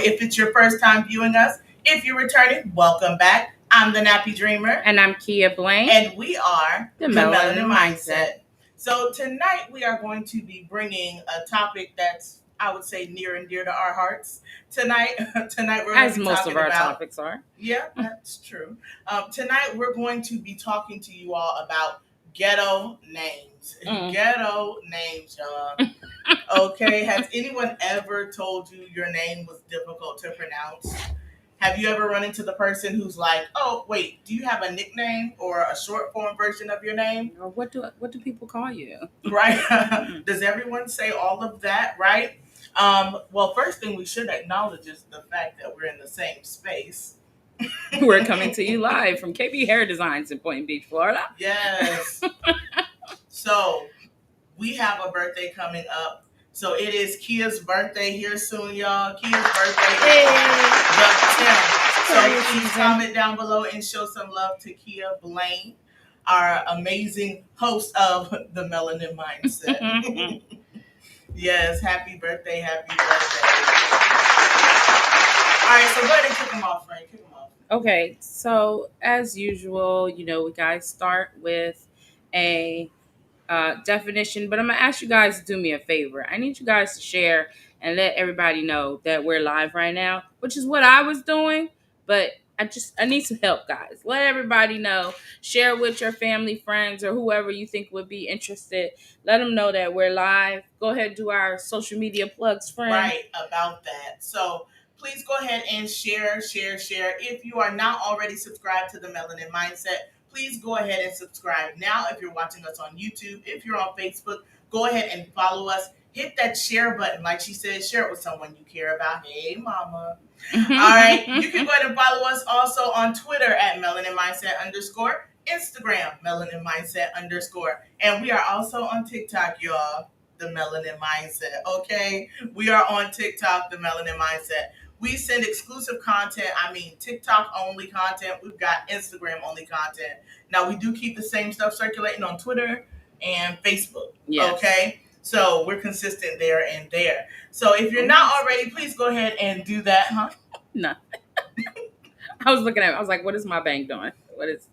If it's your first time viewing us, if you're returning, welcome back. I'm the Nappy Dreamer. And I'm C.R.O.W.N. And we are the Melanin Mindset. So tonight we are going to be bringing a topic that's, I would say, near and dear to our hearts. Tonight we're As going to be most talking of our about, topics are. Yeah, that's true. Tonight we're going to be talking to you all about ghetto names. Ghetto names, y'all. Okay, has anyone ever told you your name was difficult to pronounce? Have you ever run into the person who's like, "Oh, wait, do you have a nickname or a short form version of your name?" Or what do people call you? Right? Does everyone say all of that? Right? Well, first thing we should acknowledge is the fact that we're in the same space. We're coming to you live from KB Hair Designs in Point Beach, Florida. Yes. So we have a birthday coming up. So it is Kia's birthday here soon, y'all. Kia's birthday is the 10th. So please comment down below and show some love to Kia Blaine, our amazing host of the Melanin Mindset. Yes, happy birthday, happy birthday. All right, so go ahead and kick them off, Frank. Kick them off. Okay, so as usual, we guys start with a definition, but I'm gonna ask you guys to do me a favor. I need you guys to share and let everybody know that we're live right now, which is what I was doing, but I need some help, guys. Let everybody know. Share with your family, friends, or whoever you think would be interested. Let them know that we're live. Go ahead and do our social media plugs, friend. Right, about that. So please go ahead and share. If you are not already subscribed to the Melanin Mindset, please go ahead and subscribe now. If you're watching us on YouTube, if you're on Facebook, go ahead and follow us. Hit that share button. Like she said, share it with someone you care about. Hey, mama. All right. You can go ahead and follow us also on Twitter at Melanin Mindset _, Instagram, Melanin Mindset _. And we are also on TikTok, y'all. The Melanin Mindset. Okay. We are on TikTok, the Melanin Mindset. We send exclusive content. I mean, TikTok only content. We've got Instagram only content. Now, we do keep the same stuff circulating on Twitter and Facebook. Yes. Okay. So we're consistent there and there. So if you're not already, please go ahead and do that, huh? No. I was looking at it. I was like, what is my bank doing? What is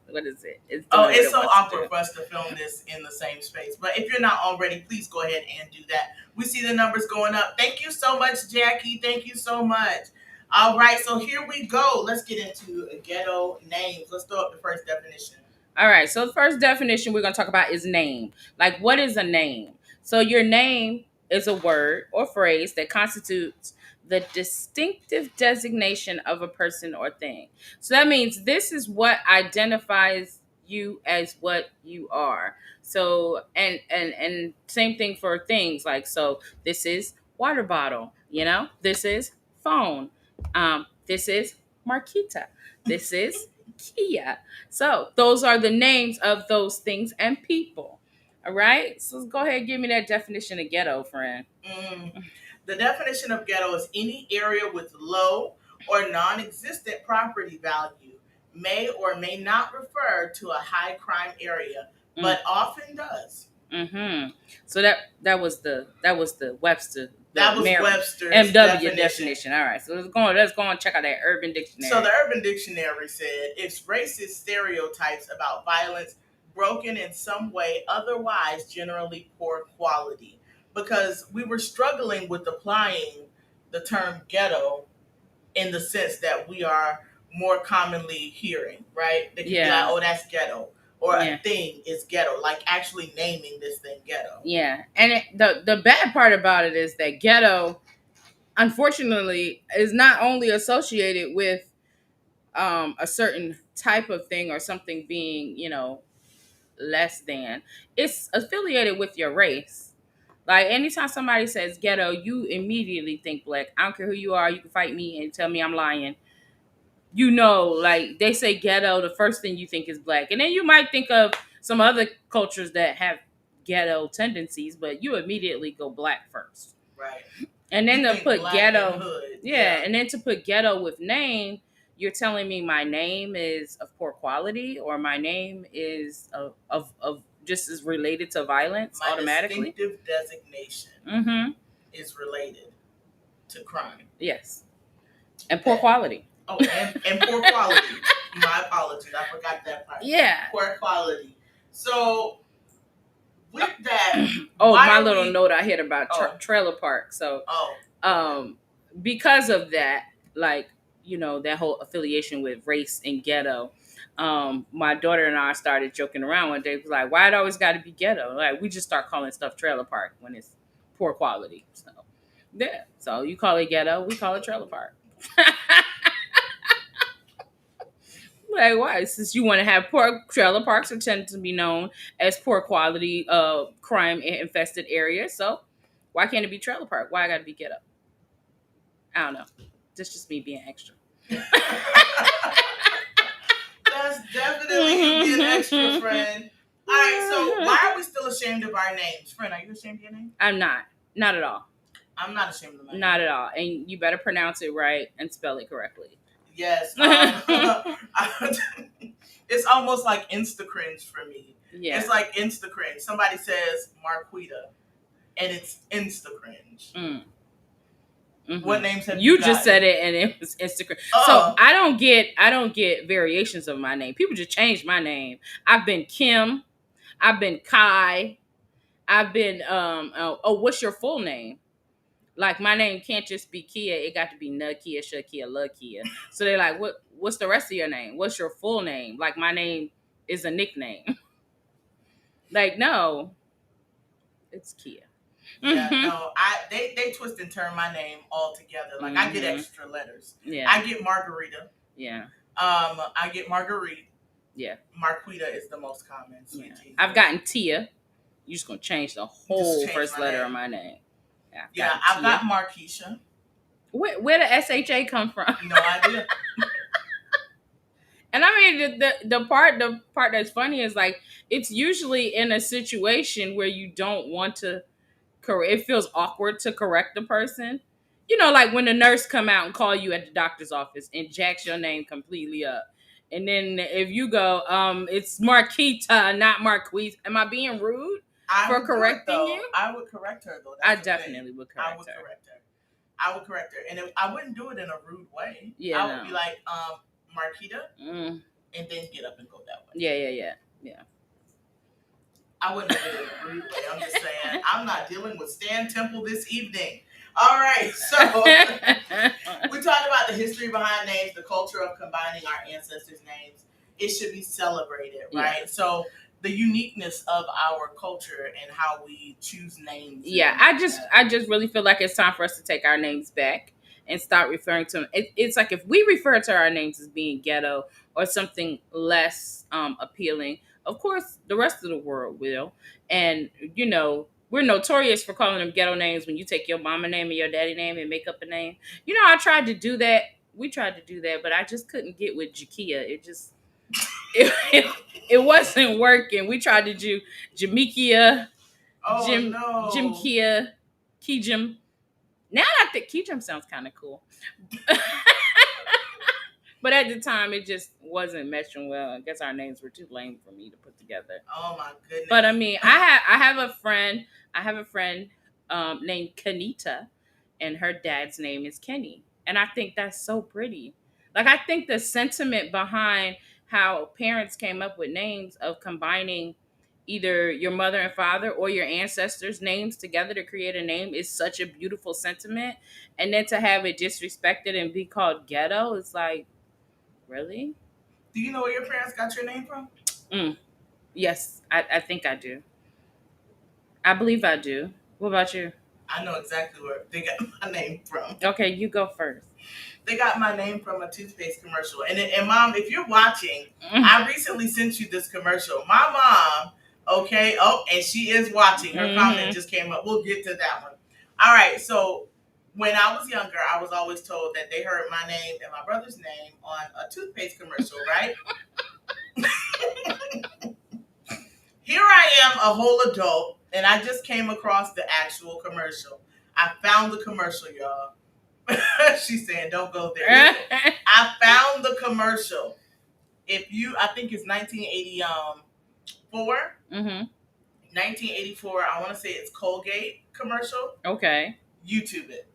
it? It's so awkward for us to film this in the same space. But if you're not already, please go ahead and do that. We see the numbers going up. Thank you so much, Jackie. Thank you so much. All right, so here we go. Let's get into ghetto names. Let's throw up the first definition. All right, so the first definition we're going to talk about is name. Like, what is a name? So your name is a word or phrase that constitutes the distinctive designation of a person or thing. So that means this is what identifies you as what you are. So and same thing for things, like, so this is water bottle, this is phone, this is Marquita, this is Kia. So those are the names of those things and people. All right. So go ahead and give me that definition of ghetto, friend. The definition of ghetto is any area with low or non-existent property value, may or may not refer to a high crime area, but often does. Mm-hmm. So that was the Webster. That was Webster's MW definition. All right. So let's go and check out that Urban Dictionary. So the Urban Dictionary said it's racist stereotypes about violence broken in some way, otherwise generally poor quality. Because we were struggling with applying the term ghetto in the sense that we are more commonly hearing, right? They can be like, oh, that's ghetto. Or a thing is ghetto, like actually naming this thing ghetto. Yeah. And the bad part about it is that ghetto, unfortunately, is not only associated with a certain type of thing or something being, less than. It's affiliated with your race. Like, anytime somebody says ghetto, you immediately think black. I don't care who you are. You can fight me and tell me I'm lying. Like, they say ghetto, the first thing you think is black. And then you might think of some other cultures that have ghetto tendencies, but you immediately go black first. Right. And then to put ghetto, and then to put ghetto with name, you're telling me my name is of poor quality, or my name is of just is related to violence automatically. My distinctive designation is related to crime. Yes. And poor quality. Oh, and poor quality. My apologies. I forgot that part. Yeah. Poor quality. So with that, my little note I hit about trailer park. So, okay. Because of that, like, that whole affiliation with race and ghetto, my daughter and I started joking around one day. It was like, why it always got to be ghetto? Like, we just start calling stuff trailer park when it's poor quality. So, yeah. So you call it ghetto, we call it trailer park. Like, why? Since you want to have poor trailer parks are tend to be known as poor quality, crime infested areas. So why can't it be trailer park? Why I got to be ghetto? I don't know. That's just me being extra. That's definitely you being extra, friend. All right, so why are we still ashamed of our names? Friend, are you ashamed of your name? I'm not. Not at all. I'm not ashamed of my name. Not at all. And you better pronounce it right and spell it correctly. Yes. It's almost like insta-cringe for me. Yeah. It's like insta-cringe. Somebody says Marquita, and it's insta-cringe. Mm-hmm. What names have you just said it, and it was Instagram. So I don't get variations of my name. People just change my name. I've been Kim. I've been Kai. I've been what's your full name? Like, my name can't just be Kia. It got to be Nakia, Shakia, Lakia. So they're like, what's the rest of your name? What's your full name? Like, my name is a nickname. Like, no, it's Kia. Yeah, no, they twist and turn my name all together. Like, I get extra letters. Yeah. I get Margarita. Yeah. I get Marguerite. Yeah. Marquita is the most common. Yeah. I've gotten Tia. You're just gonna change the whole first letter of my name. Yeah, I've got Marquisha. Where the SHA come from? No idea. And I mean, the part that's funny is, like, it's usually in a situation where you don't want to correct. It feels awkward to correct the person. Like when the nurse come out and call you at the doctor's office and jacks your name completely up. And then if you go, it's Marquita, not Marquise. Am I being rude for correcting you? I would correct her, though. I definitely would correct her. I would correct her. And I wouldn't do it in a rude way. Yeah, I would be like, Marquita, and then get up and go that way. Yeah. I wouldn't do it in a rude way. I'm just saying, I'm not dealing with Stan Temple this evening. All right, so we talked about the history behind names, the culture of combining our ancestors' names. It should be celebrated, right? Yeah. So the uniqueness of our culture and how we choose names. Yeah, I just really feel like it's time for us to take our names back and start referring to them. It's like, if we refer to our names as being ghetto or something less appealing, of course the rest of the world will. And we're notorious for calling them ghetto names when you take your mama name and your daddy name and make up a name. I tried to do that. We tried to do that, but I just couldn't get with Jakia. It wasn't working. We tried to do Jamikia, Jimkia, Kijim. Now I think Kijim sounds kind of cool. But at the time, it just wasn't meshing well. I guess our names were too lame for me to put together. Oh my goodness! But I mean, I have a friend. Named Kanita, and her dad's name is Kenny, and I think that's so pretty. Like, I think the sentiment behind how parents came up with names of combining either your mother and father or your ancestors' names together to create a name is such a beautiful sentiment. And then to have it disrespected and be called ghetto, it's like, really? Do you know where your parents got your name from? Yes, I think I do. I believe I do. What about you? I know exactly where they got my name from. Okay, you go first. They got my name from a toothpaste commercial. And Mom, if you're watching, I recently sent you this commercial. My mom, okay, and she is watching. Her comment just came up. We'll get to that one. All right, so when I was younger, I was always told that they heard my name and my brother's name on a toothpaste commercial, right? Here I am, a whole adult, and I just came across the actual commercial. I found the commercial, y'all. She's saying, don't go there. I found the commercial. I think it's 1984. 1984. I want to say it's Colgate commercial. Okay. YouTube it.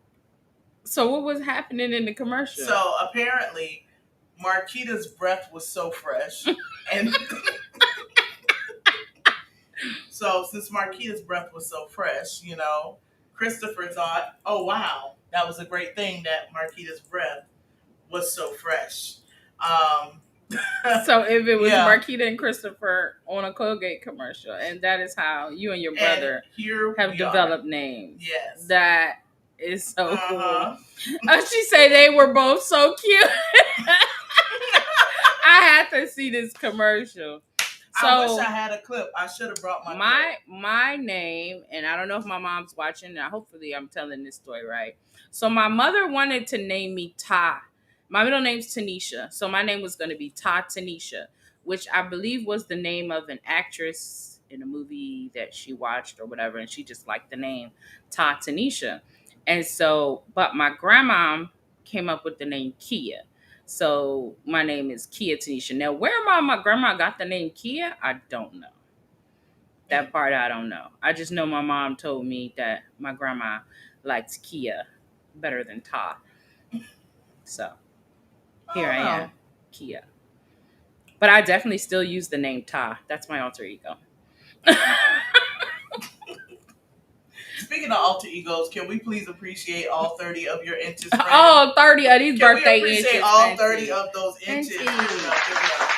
So what was happening in the commercial? So apparently, Marquita's breath was so fresh, and so since Marquita's breath was so fresh, Christopher thought, "Oh wow, that was a great thing that Marquita's breath was so fresh." Um, So if it was yeah, Marquita and Christopher on a Colgate commercial, and that is how you and your and brother here have we are. developed names. Yes. That is so cool. Uh-huh. She say they were both so cute. I had to see this commercial. So I wish I had a clip. I should have brought my clip. my name, and I don't know if my mom's watching. Now, hopefully, I'm telling this story right. So my mother wanted to name me Ta. My middle name's Tanisha, so my name was going to be Ta Tanisha, which I believe was the name of an actress in a movie that she watched or whatever, and she just liked the name Ta Tanisha. And so, but my grandma came up with the name Kia. So my name is Kia Tanisha. Now, where my grandma got the name Kia, I don't know. That part I don't know. I just know my mom told me that my grandma likes Kia better than Ta. So here I am, Kia. But I definitely still use the name Ta. That's my alter ego. Speaking of alter egos, can we please appreciate all 30 of your inches, friend? Oh, 30 of these Can birthday we appreciate inches. all 30 of those inches? Inches. Give it up, give it up.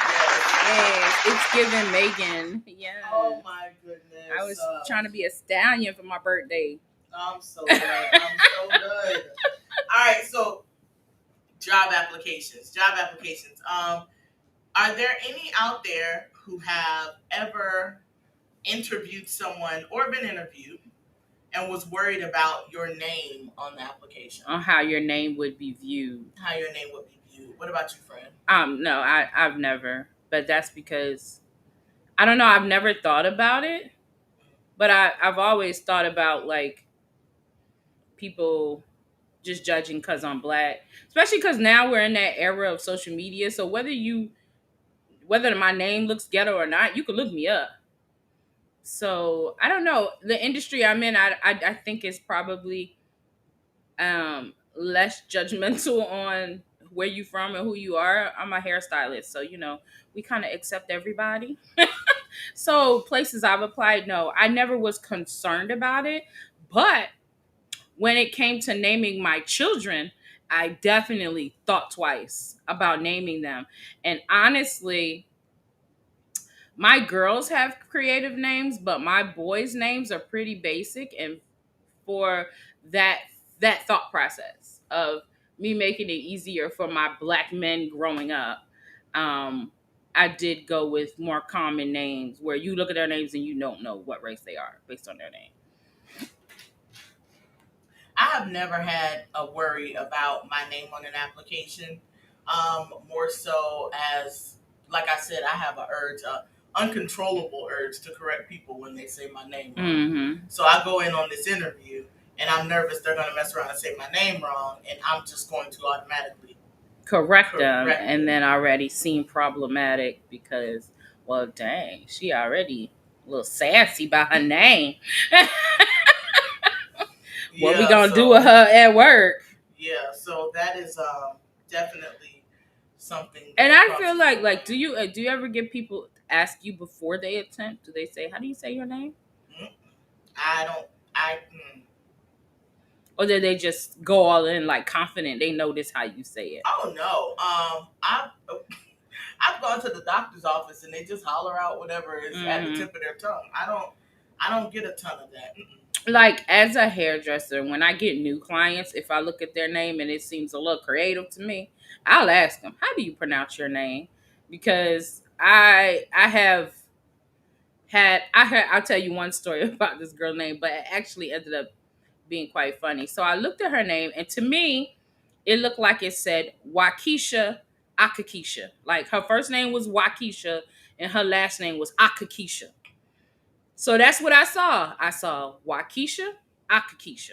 Yes, it's giving Megan. Yeah. Oh my goodness. I was trying to be a stallion for my birthday. I'm so good. I'm so good. All right, so job applications. Job applications. Are there any out there who have ever interviewed someone or been interviewed and was worried about your name on the application? On how your name would be viewed. How your name would be viewed. What about you, friend? No, I've never. But that's because I don't know, I've never thought about it. But I've always thought about like people just judging because I'm black. Especially because now we're in that era of social media. So whether my name looks ghetto or not, you can look me up. So I don't know. The industry I'm in, I think is probably less judgmental on where you from and who you are. I'm a hairstylist, so we kind of accept everybody. So places I've applied, no, I never was concerned about it. But when it came to naming my children, I definitely thought twice about naming them. And honestly, my girls have creative names, but my boys' names are pretty basic. And for that thought process of me making it easier for my black men growing up, I did go with more common names where you look at their names and you don't know what race they are based on their name. I have never had a worry about my name on an application. More so as, like I said, I have an urge, uncontrollable urge to correct people when they say my name wrong. Mm-hmm. So I go in on this interview and I'm nervous they're going to mess around and say my name wrong, and I'm just going to automatically correct them, and then already seem problematic because, well, dang, she already a little sassy by her name. What we gonna do with her at work? Yeah, so that is definitely something. And I feel like do you ever get people ask you before they attempt? Do they say, "How do you say your name?" I don't. Or do they just go all in like confident they know this how you say it? Oh no. I've gone to the doctor's office and they just holler out whatever is at the tip of their tongue. I don't get a ton of that. Like as a hairdresser, when I get new clients, if I look at their name and it seems a little creative to me, I'll ask them, "How do you pronounce your name?" Because I'll tell you one story about this girl name, but it actually ended up being quite funny. So I looked at her name, and to me, it looked like it said Waukesha Akakisha. Like her first name was Waukesha, and her last name was Akakisha. So that's what I saw. I saw Waukesha Akakisha.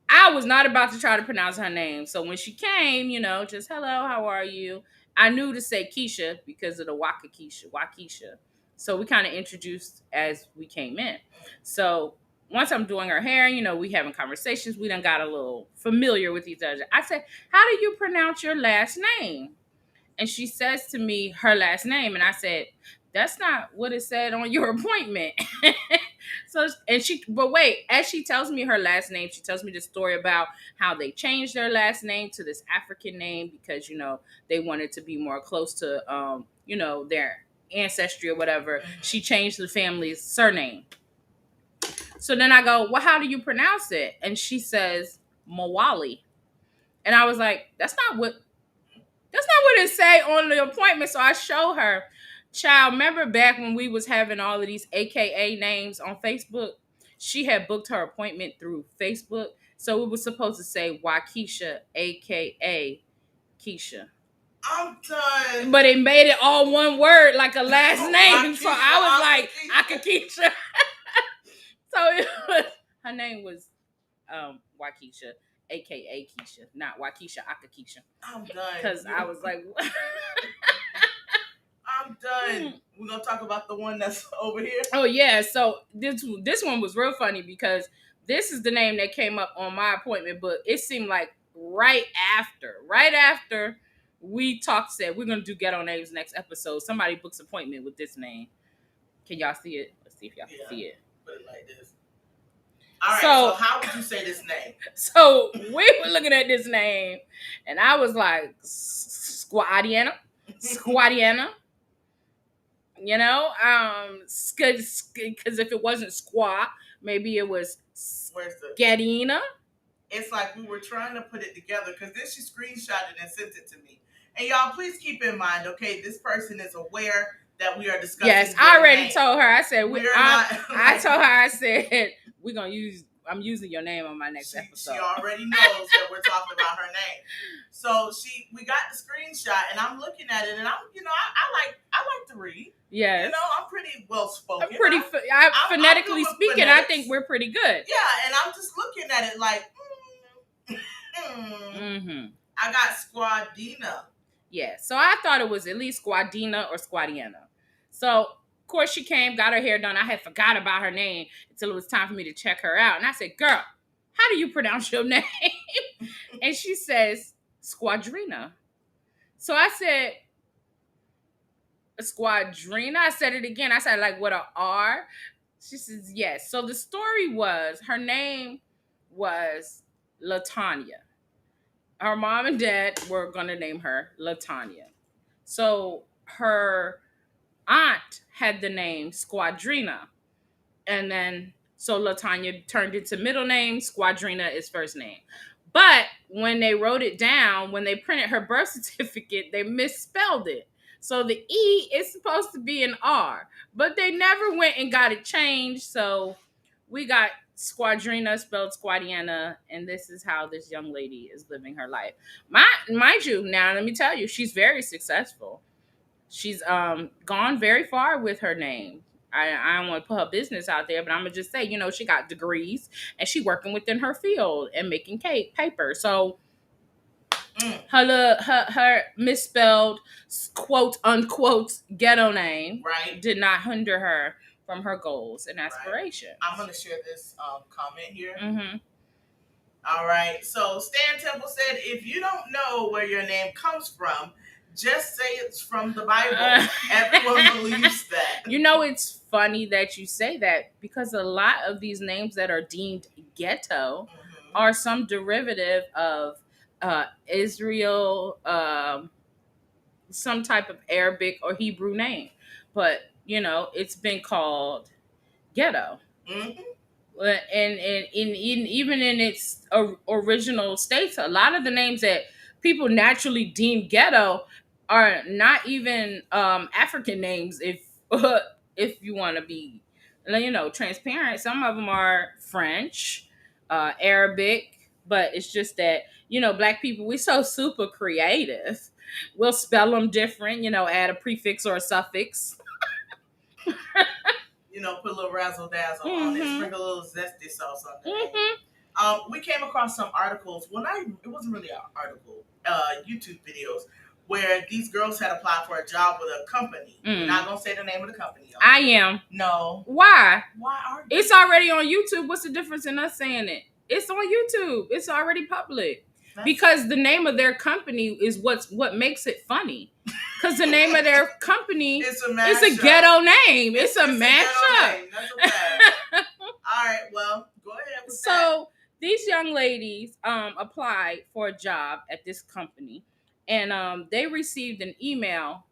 I was not about to try to pronounce her name. So when she came, just hello, how are you? I knew to say Keisha because of the Waukesha. So we kind of introduced as we came in. So once I'm doing her hair, we having conversations. We done got a little familiar with each other. I said, "How do you pronounce your last name?" And she says to me her last name, and I said, "That's not what it said on your appointment." But wait, as she tells me her last name, she tells me the story about how they changed their last name to this African name because they wanted to be more close to their ancestry or whatever. She changed the family's surname. So then I go, "Well, how do you pronounce it?" And she says Mawali. And I was like, that's not what it say on the appointment. So I show her. Child, remember back when we was having all of these AKA names on Facebook? She had booked her appointment through Facebook. So it was supposed to say Waukesha, AKA Keisha. I'm done. But it made it all one word, like a last name. So I was like, Akakeisha. Her name was Waukesha, AKA Keisha, not Waukesha, Akakeisha. I'm done. Because I was like, I'm done. We're gonna talk about the one that's over here. Oh yeah, so this one was real funny because this is the name that came up on my appointment, but it seemed like right after we said we're gonna do Ghetto Names next episode. Somebody books appointment with this name. Can y'all see it? Let's see if y'all can see it. Put it like this. All right. So how would you say this name? So we were looking at this name, and I was like, Squadiana. Because if it wasn't Squaw, maybe it was Gadina. It's like we were trying to put it together because then she screenshotted and sent it to me. And y'all, please keep in mind, okay, this person is aware that we are discussing. Yes, I already told her. I said I told her. I said I'm using your name on my next episode. She already knows that we're talking about her name. So we got the screenshot, and I'm looking at it, and I like to read. Yes. I'm pretty well spoken. Phonetically speaking, I think we're pretty good. Yeah, and I'm just looking at it like, I got Squadina. Yeah, so I thought it was at least Squadina or Squadiana. So, of course, she came, got her hair done. I had forgot about her name until it was time for me to check her out. And I said, "Girl, how do you pronounce your name?" And she says, Squadrina. So I said, Squadrina? I said it again. I said, like, with an R? She says, yes. So the story was, her name was LaTanya. Her mom and dad were going to name her LaTanya. So her aunt had the name Squadrina. And then, so LaTanya turned into middle name. Squadrina is first name. But when they wrote it down, when they printed her birth certificate, they misspelled it. So the E is supposed to be an R. But they never went and got it changed. So we got Squadrina spelled Squadiana, and this is how this young lady is living her life. Mind you, now let me tell you, she's very successful. She's gone very far with her name. I don't want to put her business out there, but I'm gonna just say, she got degrees and she working within her field and making paper. So her misspelled quote unquote ghetto name did not hinder her from her goals and aspirations. I'm going to share this comment here. All right. So Stan Temple said, if you don't know where your name comes from, just say it's from the Bible. Everyone believes that. It's funny that you say that because a lot of these names that are deemed ghetto are some derivative of Israel, some type of Arabic or Hebrew name. But, it's been called ghetto. And even in its original states, a lot of the names that people naturally deem ghetto are not even African names. If you want to be, transparent, some of them are French, Arabic, but it's just that Black people, we're so super creative. We'll spell them different, add a prefix or a suffix. Put a little razzle dazzle on it, sprinkle a little zesty sauce on there. We came across some articles. It wasn't really an article, YouTube videos where these girls had applied for a job with a company. We're not gonna say the name of the company, y'all. I am. No. Why? Why are you? It's already on YouTube. What's the difference in us saying it? It's on YouTube. It's already public. Because the name of their company is what makes it funny. Because the name of their company it's a ghetto name. It's a mashup. That's a fact. All right, well, go ahead with that. So these young ladies applied for a job at this company, and they received an email,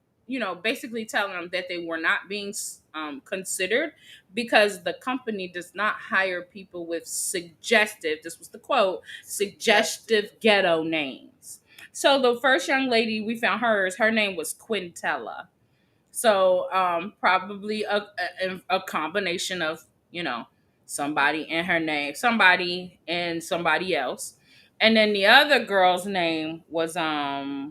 basically telling them that they were not being considered because the company does not hire people with suggestive, this was the quote, suggestive ghetto names. So the first young lady, we found her name was Quintella. So probably a combination of, somebody in her name, somebody and somebody else. And then the other girl's name was Hermisha?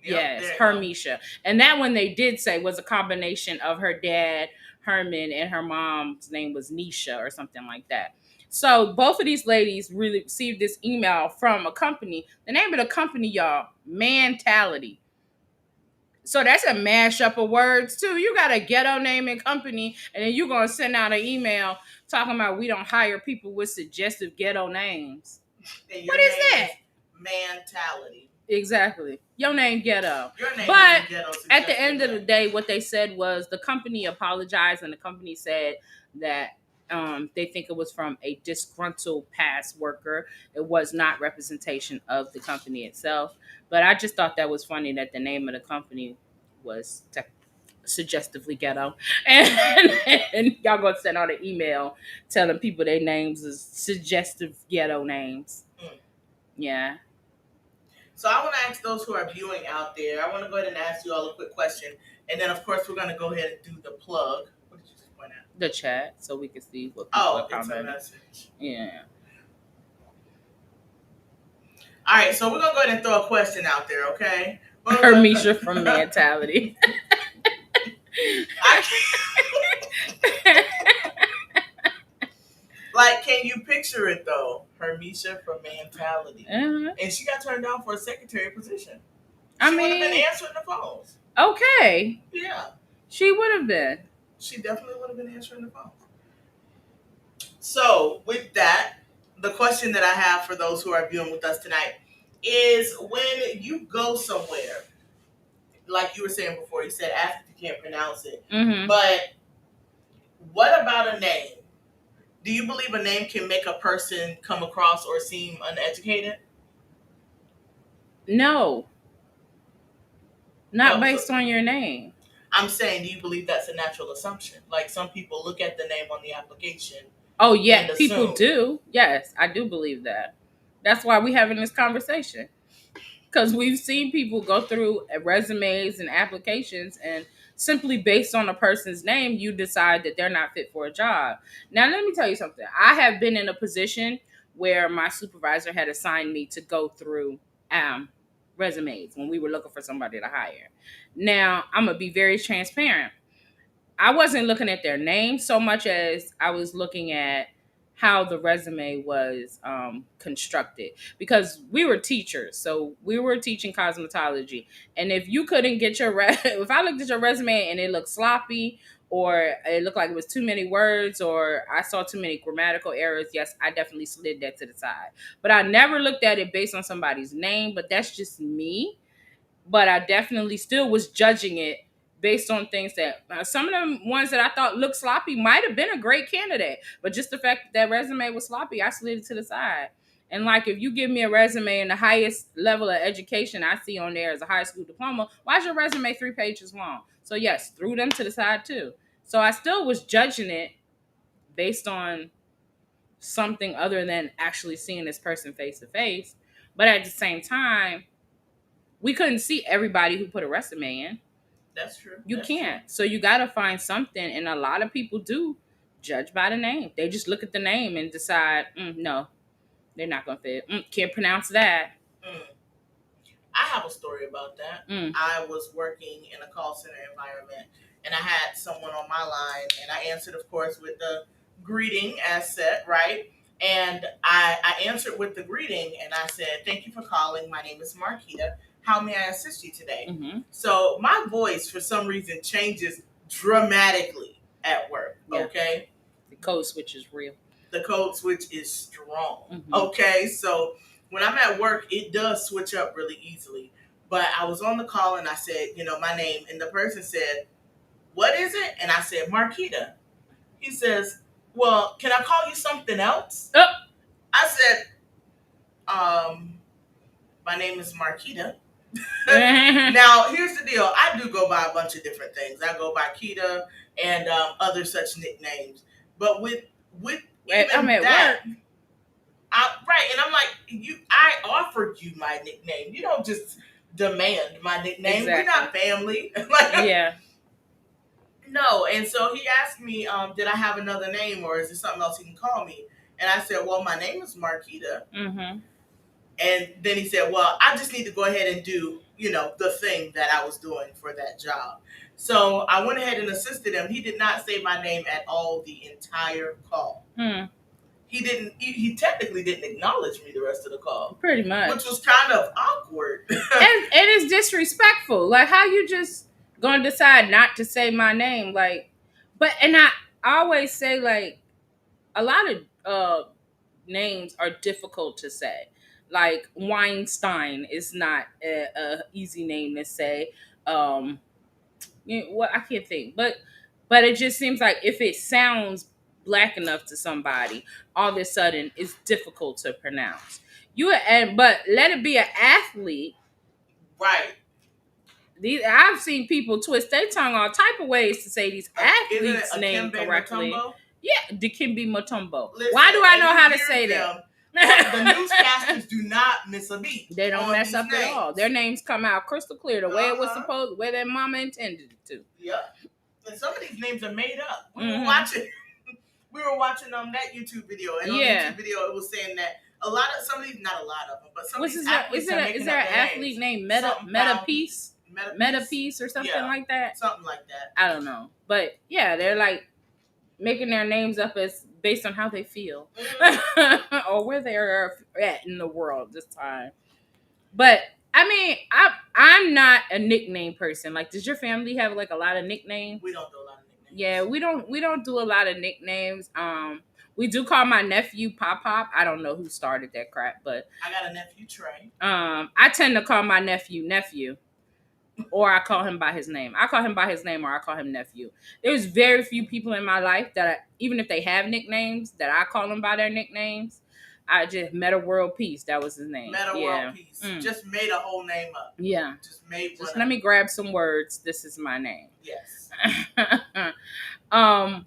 Yes, Hermisha. And that one they did say was a combination of her dad, Herman, and her mom's name was Nisha or something like that. So both of these ladies really received this email from a company. The name of the company, y'all, Mentality. So that's a mashup of words too. You got a ghetto name and company, and then you're gonna send out an email talking about we don't hire people with suggestive ghetto names. What is that? Mentality. Exactly. Your name ghetto. Your name but ghetto, at the end of the day, what they said was the company apologized, and the company said that they think it was from a disgruntled past worker. It was not representation of the company itself. But I just thought that was funny that the name of the company was suggestively ghetto. And y'all gonna send out an email telling people their names is suggestive ghetto names. Yeah. So I want to ask those who are viewing out there, I want to go ahead and ask you all a quick question. And then, of course, we're going to go ahead and do the plug. What did you just point out? The chat, so we can see what people are commenting. It's a message. Yeah. All right, so we're going to go ahead and throw a question out there, okay? Hermisha from Mentality. Like, can you picture it, though? Hermisha from Mentality. Uh-huh. And she got turned down for a secretary position. She would have been answering the phones. Okay. Yeah. She would have been. She definitely would have been answering the phone. So, with that, the question that I have for those who are viewing with us tonight is when you go somewhere, like you were saying before, you said ask if you can't pronounce it. Mm-hmm. But what about a name? Do you believe a name can make a person come across or seem uneducated? No. Not based on your name. I'm saying, do you believe that's a natural assumption? Like some people look at the name on the application. Oh, yeah, people do. Yes, I do believe that. That's why we're having this conversation. Because we've seen people go through resumes and applications, and simply based on a person's name, you decide that they're not fit for a job. Now, let me tell you something. I have been in a position where my supervisor had assigned me to go through resumes when we were looking for somebody to hire. Now, I'm going to be very transparent. I wasn't looking at their name so much as I was looking at how the resume was constructed, because we were teachers, so we were teaching cosmetology, and if you couldn't get your if I looked at your resume and it looked sloppy, or it looked like it was too many words, or I saw too many grammatical errors, yes, I definitely slid that to the side. But I never looked at it based on somebody's name, but that's just me. But I definitely still was judging it based on things that some of the ones that I thought looked sloppy might have been a great candidate, but just the fact that resume was sloppy, I slid it to the side. And like, if you give me a resume and the highest level of education I see on there is a high school diploma, why is your resume 3 pages long? So yes, threw them to the side too. So I still was judging it based on something other than actually seeing this person face to face. But at the same time, we couldn't see everybody who put a resume in. That's true. You can't. So you got to find something. And a lot of people do judge by the name. They just look at the name and decide, no, they're not going to fit. Can't pronounce that. I have a story about that. I was working in a call center environment, and I had someone on my line, and I answered, of course, with the greeting as set, right? And I answered with the greeting, and I said, "Thank you for calling. My name is Marquita. how may I assist you today? Mm-hmm. So my voice, for some reason, changes dramatically at work. Yeah. Okay. The code switch is real. The code switch is strong. Mm-hmm. Okay. So when I'm at work, it does switch up really easily. But I was on the call and I said, my name. And the person said, "What is it?" And I said, "Marquita." He says, "Well, can I call you something else?" Oh. I said, "My name is Marquita." Now, here's the deal. I do go by a bunch of different things. I go by Kita and other such nicknames. But with even I'm at that, work. right? And I'm like, I offered you my nickname. You don't just demand my nickname. Exactly. We're not family. Yeah. No. And so he asked me, did I have another name or is there something else he can call me? And I said, well, my name is Marquita. Mm-hmm. And then he said, well, I just need to go ahead and do, the thing that I was doing for that job. So I went ahead and assisted him. He did not say my name at all the entire call. He technically didn't acknowledge me the rest of the call. Pretty much. Which was kind of awkward. and it's disrespectful. Like, how you just gonna decide not to say my name? Like, and I always say, like, a lot of names are difficult to say. Like Weinstein is not a easy name to say. What I can't think, but it just seems like if it sounds black enough to somebody, all of a sudden it's difficult to pronounce. But let it be an athlete, right? I've seen people twist their tongue all type of ways to say these athletes' name correctly. Mutombo? Yeah, Dikembe Mutombo. Listen, why do I know how to say that? The newscasters do not miss a beat. They don't mess up names. At all. Their names come out crystal clear the way it was supposed, the way their mama intended it to. Yep. And some of these names are made up. We Mm-hmm. were watching that YouTube video, and on YouTube video it was saying that some of these, not a lot of them, but some of these athletes are making up their names. Is there an athlete named Meta Peace or something like that? Something like that. I don't know, but yeah, they're like making their names up as based on how they feel or where they're at in the world this time. But I mean, I'm not a nickname person. Like, does your family have like a lot of nicknames? We don't do a lot of nicknames. Yeah, we don't do a lot of nicknames. We do call my nephew Pop Pop. I don't know who started that crap, but I got a nephew, Trey. I tend to call my nephew, or I call him by his name. I call him by his name, or I call him nephew. There's very few people in my life that even if they have nicknames, that I call them by their nicknames. I just Meta World Peace. That was his name. World Peace. Just made a whole name up. Yeah. Just let me grab some words. This is my name. Yes. Dikembe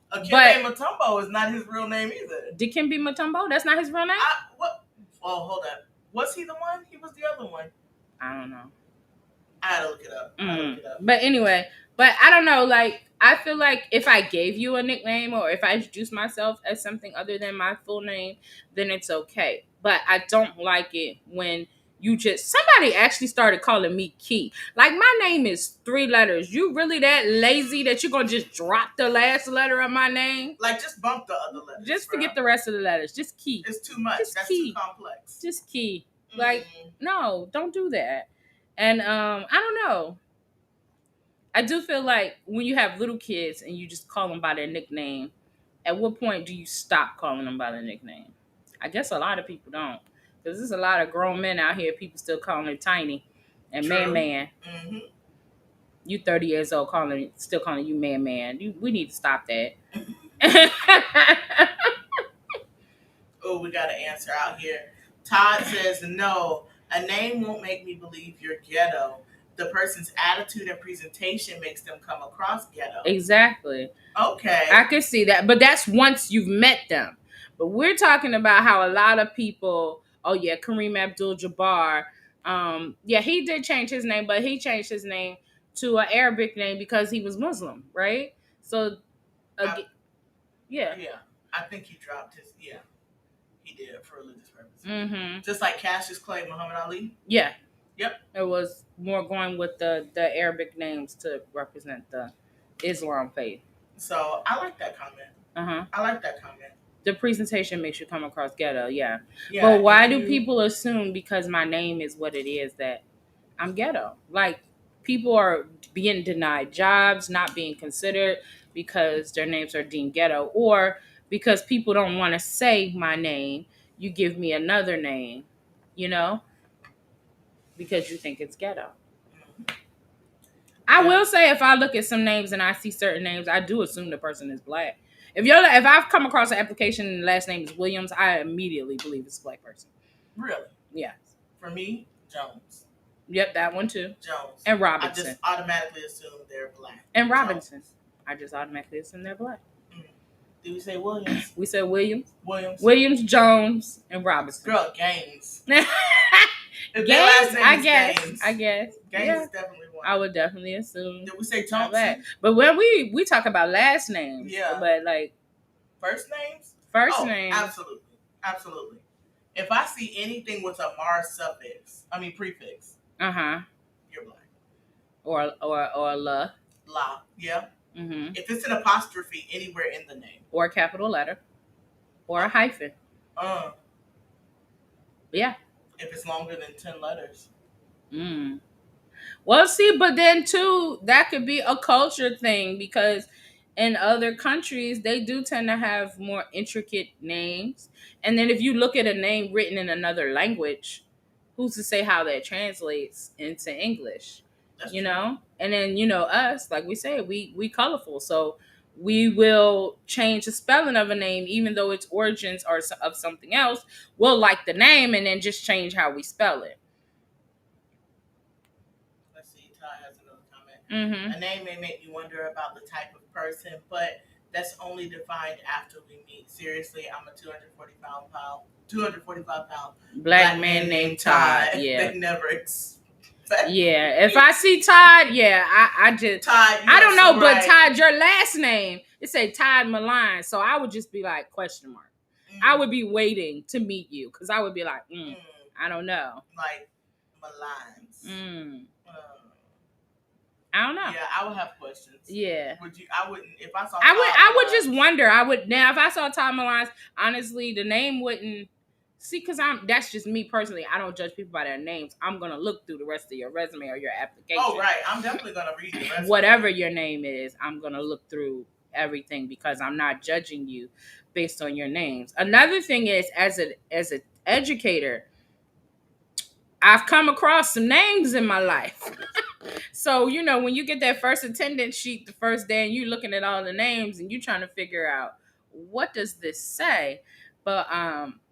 Mutombo is not his real name either. Dikembe Mutombo? That's not his real name? What? Oh, hold up. Was he the one? He was the other one. I don't know. I had to look it up. But anyway, I don't know. Like, I feel like if I gave you a nickname or if I introduced myself as something other than my full name, then it's okay. But I don't like it when somebody actually started calling me Key. Like, my name is 3 letters. You really that lazy that you're going to just drop the last letter of my name? Like, just bump the other letters. Just forget the rest of the letters. Just Key. It's too much. That's too complex. Just Key. Like, no, don't do that. And I don't know. I do feel like when you have little kids and you just call them by their nickname, at what point do you stop calling them by their nickname? I guess a lot of people don't. Because there's a lot of grown men out here, people still calling them Tiny and True. Man. Mm-hmm. You 30 years old still calling you Man. We need to stop that. Oh, we got an answer out here. Todd says, no, a name won't make me believe you're ghetto. The person's attitude and presentation makes them come across ghetto. Exactly. Okay. I can see that. But that's once you've met them. But we're talking about how a lot of people, Kareem Abdul-Jabbar, he did change his name, but he changed his name to an Arabic name because he was Muslim, right? So, Yeah. I think he dropped his, he did for religious purposes. Mm-hmm. Just like Cassius Clay, Muhammad Ali. Yeah. Yep. It was more going with the Arabic names to represent the Islam faith. So I like that comment. I like that comment. The presentation makes you come across ghetto, yeah. But why do people assume because my name is what it is that I'm ghetto. Like, people are being denied jobs, not being considered because their names are deemed ghetto, or because people don't want to say my name, you give me another name, you know, because you think it's ghetto. I Yeah. will say, if I look at some names and I see certain names, I do assume the person is black. If I've come across an application and the last name is Williams, I immediately believe it's a black person. Really? Yeah. For me, Jones. Yep, that one too. Jones. And I just Robinson. automatically assume they're black. And Robinson. I just automatically assume they're black. Did we say Williams? We said Williams. Williams. Williams, Jones, and Robinson. Girl, Gaines. Gaines, I guess. Gaines. I guess. Gaines Yeah. is definitely one. I would definitely assume. Did we say Not Thompson? bad. But when we talk about last names, Yeah. but like First names? first names, Absolutely. Absolutely. If I see anything with a Mars prefix, you're black. or la. La, yeah. Mm-hmm. If it's an apostrophe anywhere in the name. Or a capital letter. Or a hyphen. Yeah. If it's longer than 10 letters. Well, see, but then too, that could be a culture thing, because in other countries, they do tend to have more intricate names. And then if you look at a name written in another language, who's to say how that translates into English? That's you true. know? And then, us, like we say, we colorful. So we will change the spelling of a name, even though its origins are of something else. We'll like the name and then just change how we spell it. Let's see, Todd has another comment. Mm-hmm. A name may make you wonder about the type of person, but that's only defined after we meet. Seriously, I'm a 245 pound black man named Todd. Yeah. They never expect. Yeah, if I see Todd, I just Todd. I don't know, right. but Todd, your last name, it say Todd Melanin, so I would just be like question mark. I would be waiting to meet you, because I would be like, I don't know, like Malines. I don't know. Yeah, I would have questions. Yeah. Would you? I wouldn't. If I saw. I would just wonder. I would now if I saw Todd Malines, honestly, the name wouldn't. See, because that's just me personally. I don't judge people by their names. I'm going to look through the rest of your resume or your application. Oh, right. I'm definitely going to read the resume. Whatever your name is, I'm going to look through everything, because I'm not judging you based on your names. Another thing is, as an educator, I've come across some names in my life. So, when you get that first attendance sheet the first day and you're looking at all the names and you're trying to figure out, what does this say? But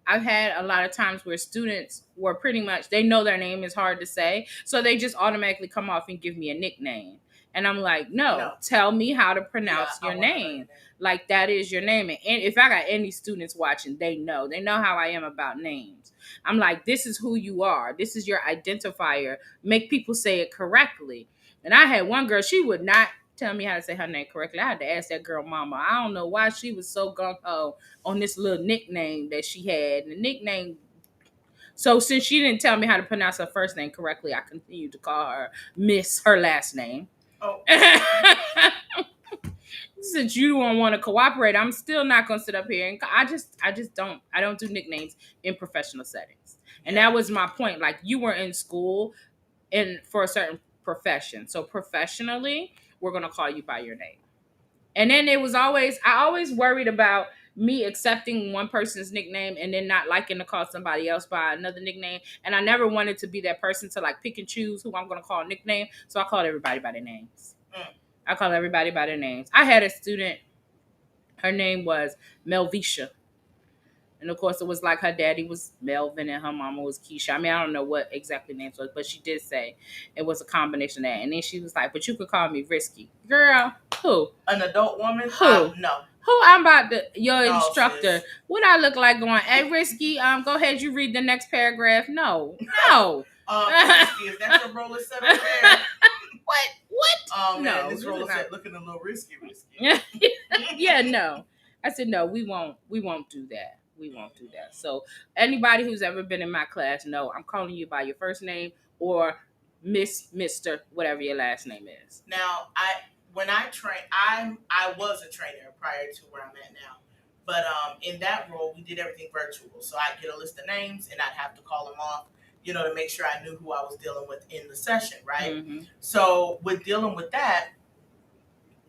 I've had a lot of times where students were pretty much, they know their name is hard to say, so they just automatically come off and give me a nickname. And I'm like, no. Tell me how to pronounce your name. Like, that is your name. And if I got any students watching, they know how I am about names. I'm like, this is who you are. This is your identifier. Make people say it correctly. And I had one girl, she would not tell me how to say her name correctly. I had to ask that girl mama. I don't know why she was so gung-ho on this little nickname that she had. The nickname. So since she didn't tell me how to pronounce her first name correctly, I continued to call her Miss, her last name. Oh. Since you don't want to cooperate, I'm still not going to sit up here. And I don't do nicknames in professional settings. And that was my point. Like, you were in school for a certain profession. So professionally, we're going to call you by your name. And then I always worried about me accepting one person's nickname and then not liking to call somebody else by another nickname. And I never wanted to be that person to like pick and choose who I'm going to call a nickname. So I called everybody by their names. I call everybody by their names. I had a student, her name was Melvisha. And of course, it was like her daddy was Melvin and her mama was Keisha. I mean, I don't know what exactly names was, but she did say it was a combination of that. And then she was like, but you could call me Risky. Girl, who? An adult woman? Who? No. Who? I'm about to, your instructor. Sis. What I look like going, hey, Risky, go ahead, you read the next paragraph. No. Risky, is that your roller set up there? What? No, man, this roller set looking a little risky. Yeah, no. I said, no, we won't do that. We won't do that. So anybody who's ever been in my class, no, I'm calling you by your first name or Miss, Mr., whatever your last name is. Now, I was a trainer prior to where I'm at now. But in that role, we did everything virtual. So I'd get a list of names and I'd have to call them off. to make sure I knew who I was dealing with in the session, right? Mm-hmm. So with dealing with that,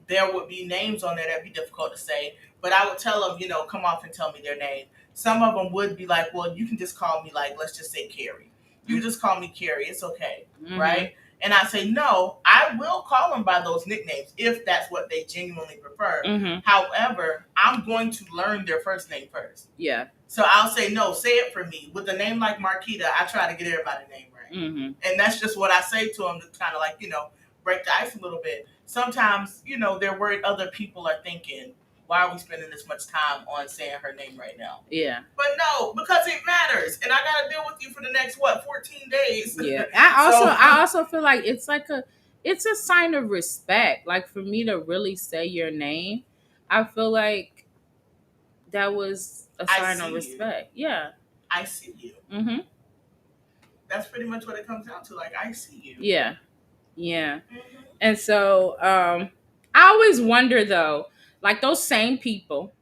there would be names on there that'd be difficult to say, but I would tell them, come off and tell me their name. Some of them would be like, well, you can just call me, like, let's just say Carrie. You just call me Carrie. It's okay, right? And I say, no, I will call them by those nicknames if that's what they genuinely prefer. However, I'm going to learn their first name first. Yeah. So I'll say, no, say it for me. With a name like Marquita, I try to get everybody's name right. And that's just what I say to them to kind of like, break the ice a little bit. Sometimes, they're worried other people are thinking, why are we spending this much time on saying her name right now? Yeah. But no, because it matters. And I got to deal with you for the next, 14 days? Yeah. I also feel like it's a sign of respect. Like for me to really say your name, I feel like that was a sign of respect. Yeah. I see you. That's pretty much what it comes down to. Like, I see you. Yeah. Yeah. And so I always wonder though, like those same people,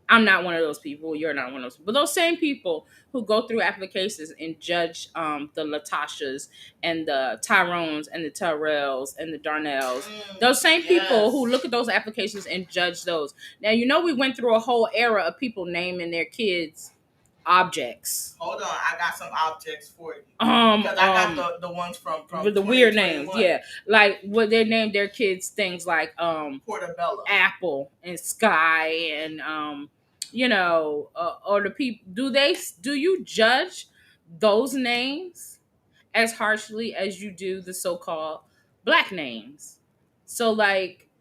I'm not one of those people, you're not one of those people, but those same people who go through applications and judge the Latashas and the Tyrones and the Terrells and the Darnells, those same people who look at those applications and judge those. Now, we went through a whole era of people naming their kids objects. Hold on, I got some objects for you. Because I got the ones from with the weird names, yeah. Like what they named their kids things like Portobello, Apple, and Sky, and or the people. Do you judge those names as harshly as you do the so-called black names? So like,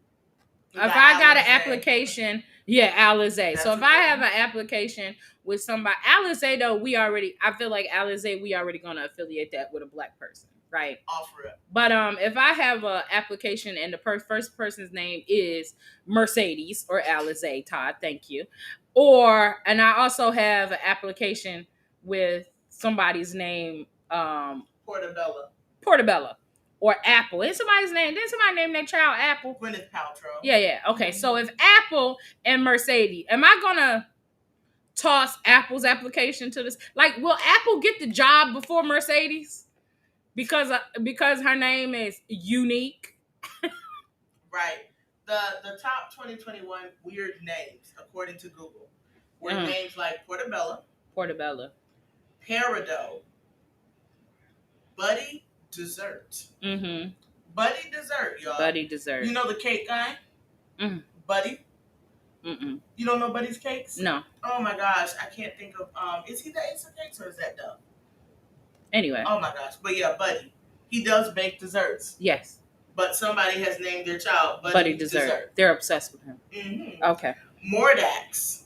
if I got an application, Alizé. So if I have an application with somebody, Alizé though, I feel like Alizé, we already gonna affiliate that with a black person, right? Offer it. But if I have an application and the first person's name is Mercedes or Alizé, Todd, thank you. And I also have an application with somebody's name, Portobello. Or Apple. Didn't somebody name their child Apple? Gwyneth Paltrow. Yeah. Okay, so if Apple and Mercedes, am I gonna toss Apple's application to this? Like, will Apple get the job before Mercedes? Because her name is unique. Right. The top 2021 weird names, according to Google, were names like Portobello, Peridot, Buddy Dessert. Buddy Dessert, y'all. Buddy Dessert. You know the cake guy? Buddy? You don't know Buddy's Cakes? No. Oh my gosh, I can't think of, is he the Ace of Cakes or is that Dove? Anyway. Oh my gosh, but yeah, Buddy. He does bake desserts. Yes. But somebody has named their child Buddy Dessert. They're obsessed with him. Okay. Mordax.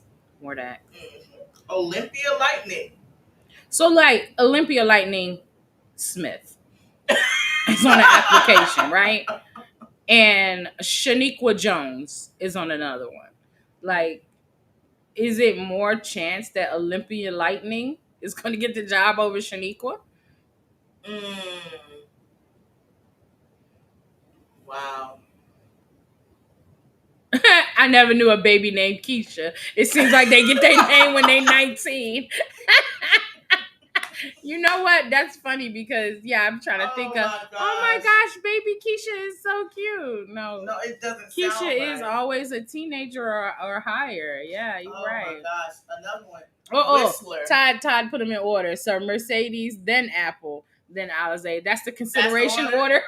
Olympia Lightning. So like Olympia Lightning Smith is on an application, right? And Shaniqua Jones is on another one. Like, is it more chance that Olympia Lightning is going to get the job over Shaniqua? Wow. I never knew a baby named Keisha. It seems like they get their name when they're 19. You know what? That's funny because I'm trying to think of. Oh my gosh, baby Keisha is so cute. No, it doesn't. Keisha sound right. is always a teenager or higher. Yeah, you're right. Oh my gosh, another one. Whistler. Todd put them in order. So Mercedes, then Apple, then Alizé. That's the consideration order.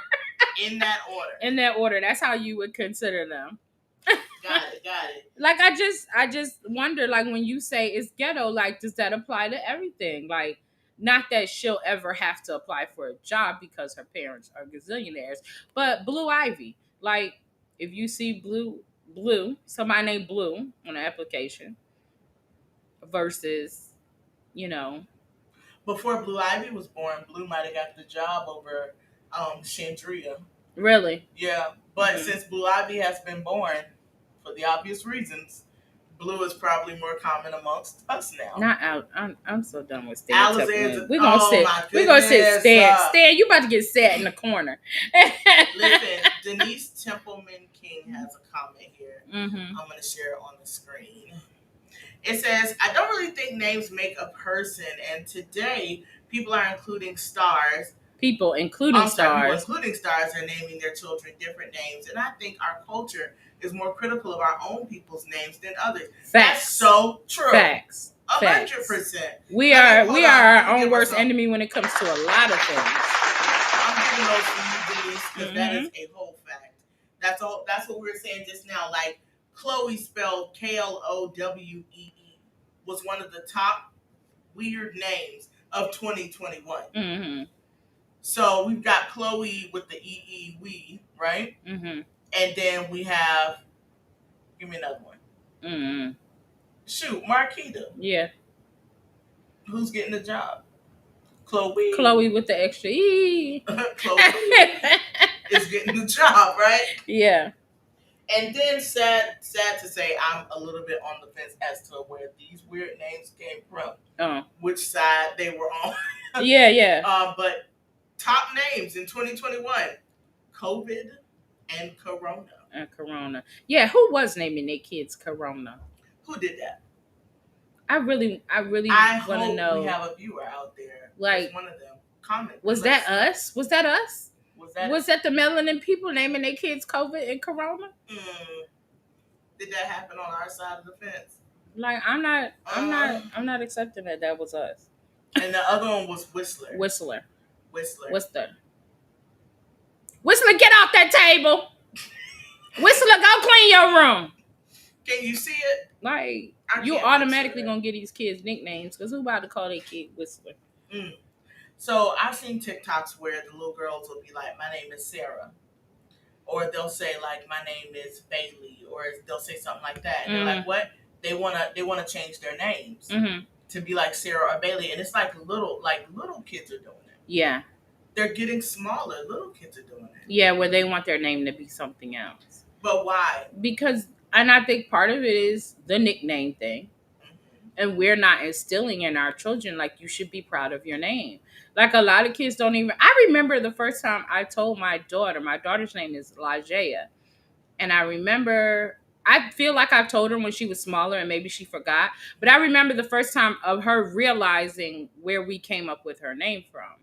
In that order. In that order. That's how you would consider them. Got it. Like I just wonder, like when you say it's ghetto, like does that apply to everything? Like, not that she'll ever have to apply for a job because her parents are gazillionaires, but Blue Ivy, like if you see Blue, somebody named Blue on an application versus, Before Blue Ivy was born, Blue might have got the job over Chandria. Really? Yeah, but since Blue Ivy has been born, for the obvious reasons, Blue is probably more common amongst us now. Not out. I'm so done with Stan. We're gonna sit Stan. Stan, you about to get sat in the corner. Listen, Denise Templeman King has a comment here. I'm gonna share it on the screen. It says, I don't really think names make a person, and today People are including stars. People, including stars. People, including stars, are naming their children different names. And I think our culture is more critical of our own people's names than others. Facts. That's so true. Facts. 100%. We are our own worst enemy when it comes to a lot of things. I'm giving those to you, Denise, because that is a whole fact. That's all. That's what we were saying just now. Like Chloe, spelled K-L-O-W-E-E, was one of the top weird names of 2021. Mm-hmm. So we've got Chloe with the E-E, we, right? Mm-hmm. And then we have, give me another one. Mm-hmm. Shoot, Marquita. Yeah. Who's getting the job? Chloe. Chloe with the extra E. Chloe is getting the job, right? Yeah. And then sad to say, I'm a little bit on the fence as to where these weird names came from. Which side they were on. Yeah. But top names in 2021, COVID and Corona. Corona. Yeah, who was naming their kids Corona? Who did that? I really want to know. We have a viewer out there. Like one of them. Comment. Was that us? Was that us? Was that the melanin people naming their kids COVID and Corona? Did that happen on our side of the fence? Like I'm not accepting that was us. And the other one was Whistler. Whistler, get off that table. Whistler, go clean your room. Can you see it? Like you automatically gonna get these kids nicknames because who about to call their kid Whistler? So I've seen TikToks where the little girls will be like, "My name is Sarah," or they'll say like, "My name is Bailey," or they'll say something like that. And they're like, "What?" They wanna change their names to be like Sarah or Bailey, and it's like little kids are doing it. Yeah, they're getting smaller. Little kids are doing it. Yeah, where they want their name to be something else. But why? Because, and I think part of it is the nickname thing. And we're not instilling in our children, like, you should be proud of your name. Like, a lot of kids don't even... I remember the first time I told my daughter's name is Lajea. And I remember... I feel like I told her when she was smaller and maybe she forgot. But I remember the first time of her realizing where we came up with her name from.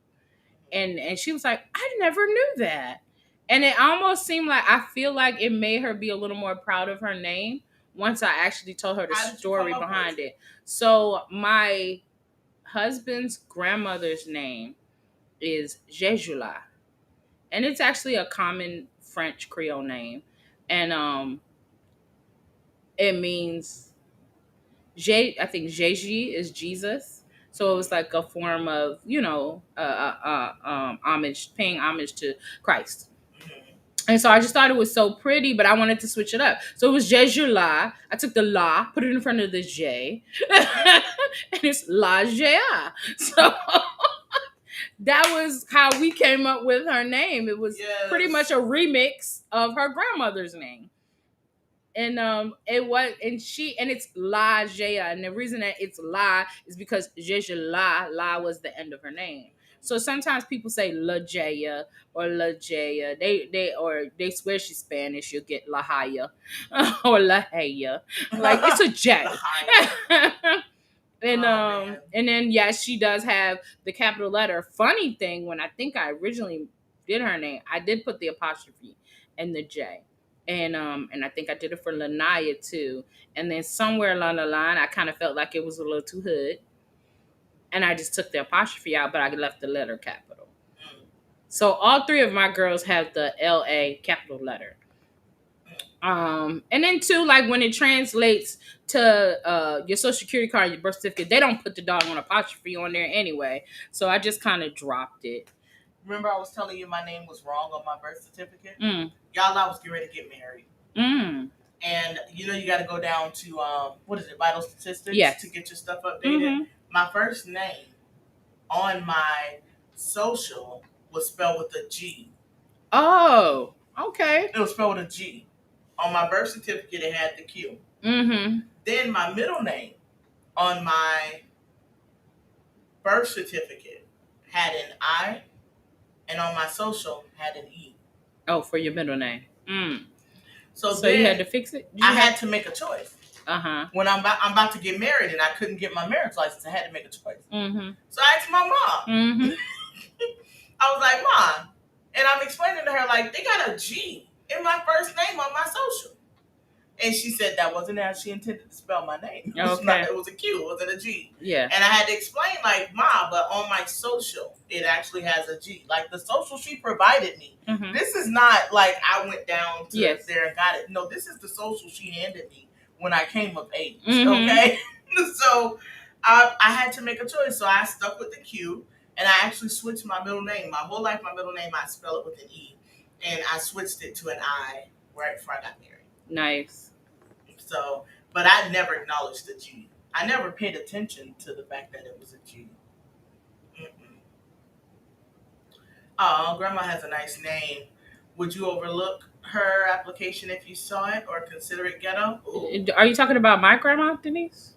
And she was like, I never knew that. And it almost seemed like... I feel like it made her be a little more proud of her name once I actually told her the story behind it. So my husband's grandmother's name is Jejula. And it's actually a common French Creole name. And it means I think Jésus is Jesus. So it was like a form of, homage, paying homage to Christ. And so I just thought it was so pretty, but I wanted to switch it up. So it was Jejula. I took the la, put it in front of the J, and it's La Jea. So that was how we came up with her name. It was pretty much a remix of her grandmother's name. And it's La Jea. And the reason that it's La is because Jejula, La was the end of her name. So sometimes people say La Jea or La Jea. They swear she's Spanish. You'll get La Haya or La Haya. Like, it's a J. And then she does have the capital letter. Funny thing, when I think I originally did her name, I did put the apostrophe and the J. And I think I did it for Lanaya too. And then somewhere along the line, I kind of felt like it was a little too hood. And I just took the apostrophe out, but I left the letter capital. So all three of my girls have the L-A capital letter. And then too, like when it translates to your social security card, your birth certificate, they don't put the doggone apostrophe on there anyway. So I just kind of dropped it. Remember I was telling you my name was wrong on my birth certificate? Y'all, I was getting ready to get married. And you got to go down to, Vital Statistics to get your stuff updated. My first name on my social was spelled with a G. Oh, okay. It was spelled with a G. On my birth certificate, it had the Q. Then my middle name on my birth certificate had an I, and on my social had an E. Oh, for your middle name. So then you had to fix it? I had to make a choice. Uh-huh. When I'm about to get married and I couldn't get my marriage license, I had to make a choice. Mm-hmm. So I asked my mom. Mm-hmm. I was like, Mom, and I'm explaining to her like they got a G in my first name on my social. And she said that wasn't how she intended to spell my name. It was not. Okay. It was a Q. It wasn't a G. Yeah. And I had to explain, like, Ma, but on my social, it actually has a G. Like the social she provided me. Mm-hmm. This is not like I went down to Yes. there and got it. No, this is the social she handed me when I came of age. Mm-hmm. Okay, so I had to make a choice. So I stuck with the Q, and I actually switched my middle name. My whole life, my middle name I spell it with an E, and I switched it to an I right before I got married. Nice. So, but I never acknowledged the G. I never paid attention to the fact that it was a G. Mm-mm. Oh, Grandma has a nice name. Would you overlook her application if you saw it or consider it ghetto? Ooh. Are you talking about my grandma, Denise?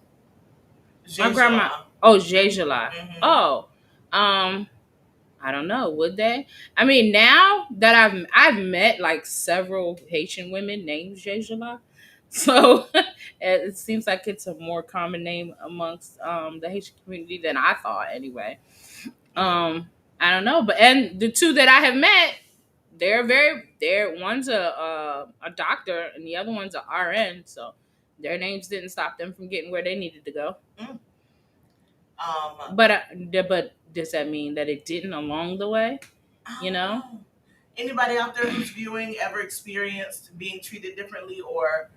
My grandma. Oh, Jejala. Mm-hmm. Oh, I don't know. Would they? I mean, now that I've met like several Haitian women named Jejala, so it seems like it's a more common name amongst the Haitian community than I thought. Anyway, I don't know, but and the two that I have met, they're one's a doctor and the other one's a RN, so their names didn't stop them from getting where they needed to go. Mm. But does that mean that it didn't along the way? You know? Anybody out there who's viewing ever experienced being treated differently or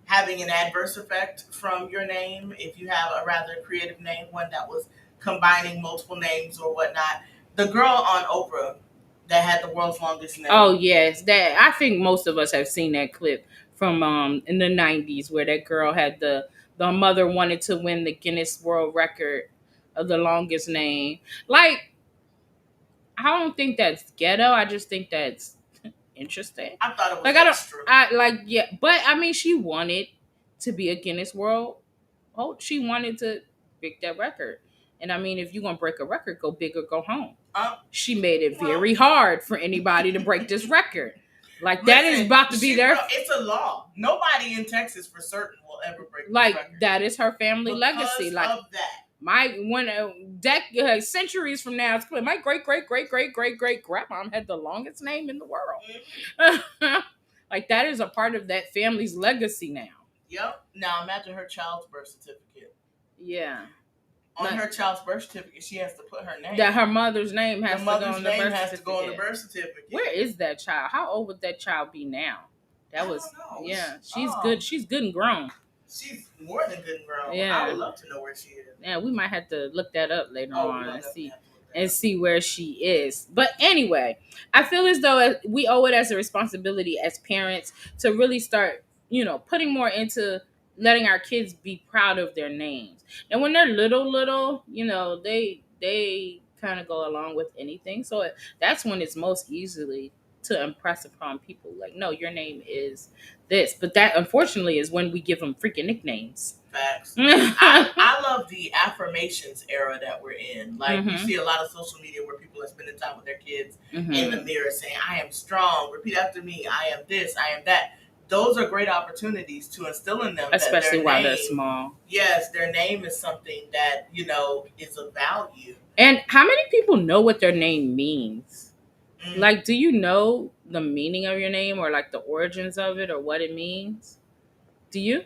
having an adverse effect from your name? If you have a rather creative name, one that was combining multiple names or whatnot. The girl on Oprah that had the world's longest name. Oh yes, that I think most of us have seen that clip from in the 90s where that girl had the mother wanted to win the Guinness World Record of the longest name. Like, I don't think that's ghetto. I just think that's interesting. I thought it was like extra. but I mean, she wanted to be a Guinness World. Oh, she wanted to break that record. And I mean, if you're gonna break a record, go big or go home. She made it very hard for anybody to break this record. Like, listen, that is about to be their. It's a law. Nobody in Texas for certain will ever break. Like, this record. that is her family because legacy. Like of that. My centuries from now, it's clear. My great grandma had the longest name in the world. Mm-hmm. Like, that is a part of that family's legacy now. Yep. Now imagine her child's birth certificate. Yeah. On her child's birth certificate, she has to put her name. That her mother's name has to go on the birth certificate. To go on the birth certificate. Where is that child? How old would that child be now? That was yeah. She's good. She's good and grown. She's more than good and grown. Yeah. I would love to know where she is. Yeah, we might have to look that up later on and see where she is. But anyway, I feel as though we owe it as a responsibility as parents to really start, putting more into letting our kids be proud of their names. And when they're little, they kind of go along with anything. So that's when it's most easily to impress upon people. Like, no, your name is this. But that, unfortunately, is when we give them freaking nicknames. Facts. I love the affirmations era that we're in. Like, you see a lot of social media where people are spending time with their kids in the mirror saying, I am strong, repeat after me, I am this, I am that. Those are great opportunities to instill in them. Especially while they're small. Yes, their name is something that, is of value. And how many people know what their name means? Like, do you know the meaning of your name or like the origins of it or what it means? Do you?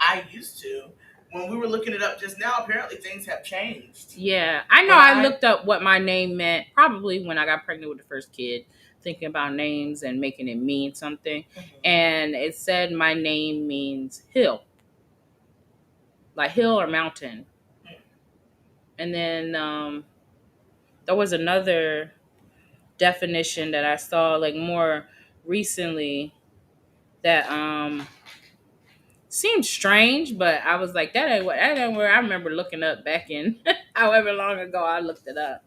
I used to. When we were looking it up just now, apparently things have changed. Yeah. I know I looked up what my name meant probably when I got pregnant with the first kid, thinking about names and making it mean something. And it said my name means hill. Like hill or mountain. And then there was another definition that I saw like more recently that seemed strange, but I was like, that ain't where I remember looking up back in however long ago I looked it up.